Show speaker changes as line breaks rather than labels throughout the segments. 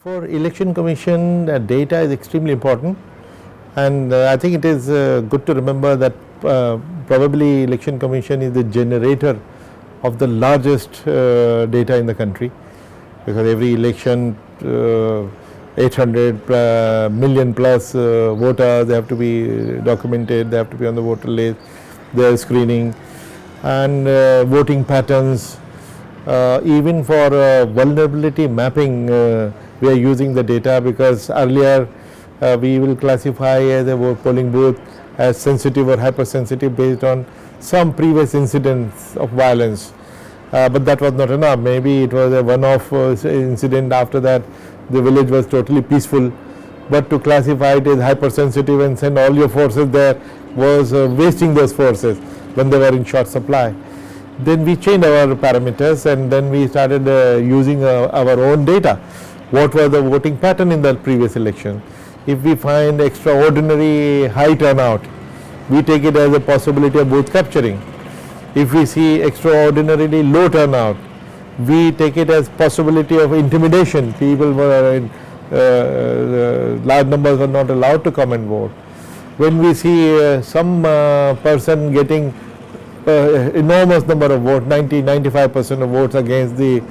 For Election Commission, data is extremely important, and I think it is good to remember that probably Election Commission is the generator of the largest data in the country, because every election 800 million plus voters, they have to be documented, they have to be on the voter list, their screening and voting patterns. Even for vulnerability mapping, we are using the data, because earlier we will classify as a polling booth as sensitive or hypersensitive based on some previous incidents of violence. But that was not enough. Maybe it was a one-off incident. After that, the village was totally peaceful. But to classify it as hypersensitive and send all your forces there was wasting those forces when they were in short supply. Then we changed our parameters, and then we started using our own data. What was the voting pattern in the previous election? If we find extraordinary high turnout, we take it as a possibility of booth capturing. If we see extraordinarily low turnout, we take it as possibility of intimidation. People were in large numbers were not allowed to come and vote. When we see some person getting enormous number of votes, 90-95% of votes against the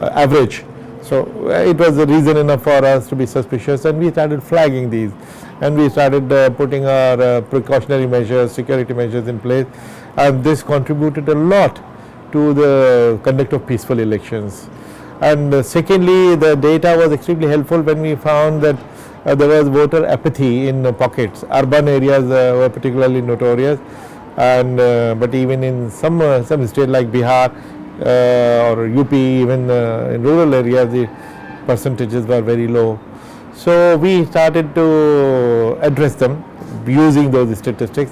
average. So it was a reason enough for us to be suspicious, and we started flagging these, and we started putting our precautionary measures, security measures in place, and this contributed a lot to the conduct of peaceful elections. And secondly, the data was extremely helpful when we found that there was voter apathy in pockets. Urban areas were particularly notorious, and but even in some states like Bihar or UP, even in rural areas, the percentages were very low. So we started to address them using those statistics,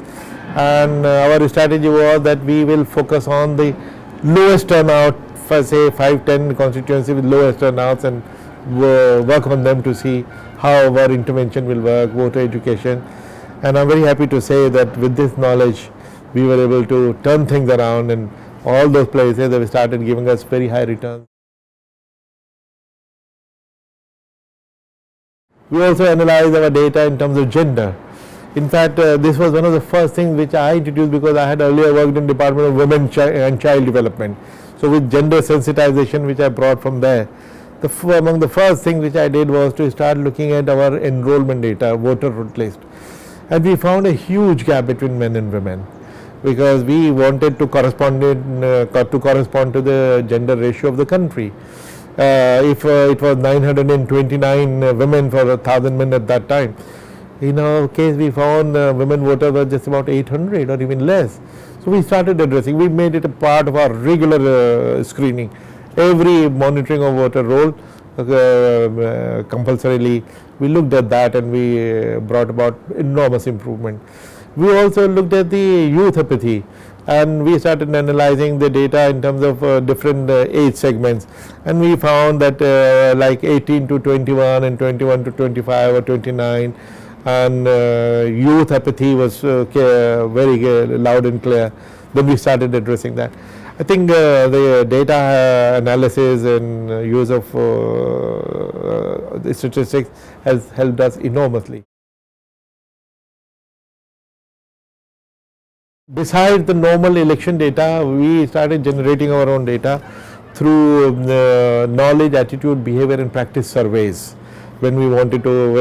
and our strategy was that we will focus on the lowest turnout, for say 5-10 constituencies with lowest turnouts, and work on them to see how our intervention will work, voter education. And I'm very happy to say that with this knowledge, we were able to turn things around, and all those places have started giving us very high returns. We also analyze our data in terms of gender. In fact, this was one of the first things which I introduced, because I had earlier worked in Department of Women and Child Development. So with gender sensitization, which I brought from there, among the first things which I did was to start looking at our enrollment data, voter list. And we found a huge gap between men and women, because we wanted to correspond to the gender ratio of the country. If it was 929 women for 1,000 men at that time, in our case we found women voters were just about 800 or even less. So we started addressing. We made it a part of our regular screening. Every monitoring of voter roll, compulsorily we looked at that, and we brought about enormous improvement. We also looked at the youth apathy, and we started analyzing the data in terms of different age segments, and we found that like 18 to 21 and 21 to 25 or 29, and youth apathy was very loud and clear. Then we started addressing that. I think the data analysis and use of the statistics has helped us enormously. Besides the normal election data, we started generating our own data through knowledge, attitude, behavior and practice surveys. When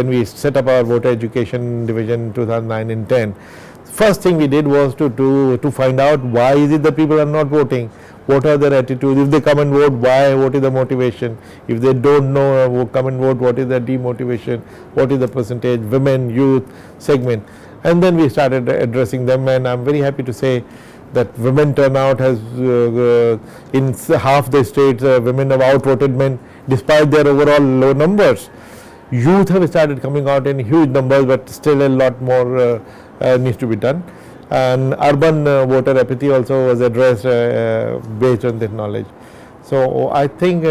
we set up our voter education division in 2009 and 10, first thing we did was to find out why is it that people are not voting, what are their attitudes, if they come and vote, why, what is the motivation, if they don't know come and vote, what is the demotivation, what is the percentage, women, youth segment. And then we started addressing them, and I'm very happy to say that women turnout has in half the states women have outvoted men despite their overall low numbers. Youth have started coming out in huge numbers, but still a lot more needs to be done. And urban voter apathy also was addressed based on that knowledge. So I think,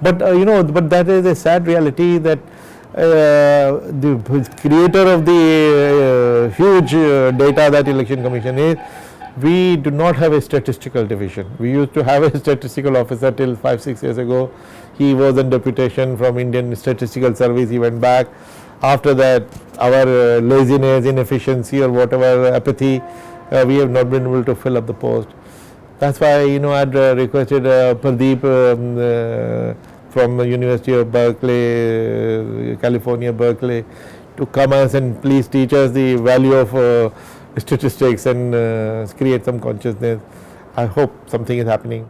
but that is a sad reality, that the creator of the huge data that Election Commission is, we do not have a statistical division. We used to have a statistical officer till 5-6 years ago. He was on deputation from Indian Statistical Service. He went back. After that, our laziness, inefficiency, or whatever apathy, we have not been able to fill up the post. That's why I'd requested Pradeep from the University of Berkeley, California, Berkeley, to come us and please teach us the value of statistics and create some consciousness. I hope something is happening.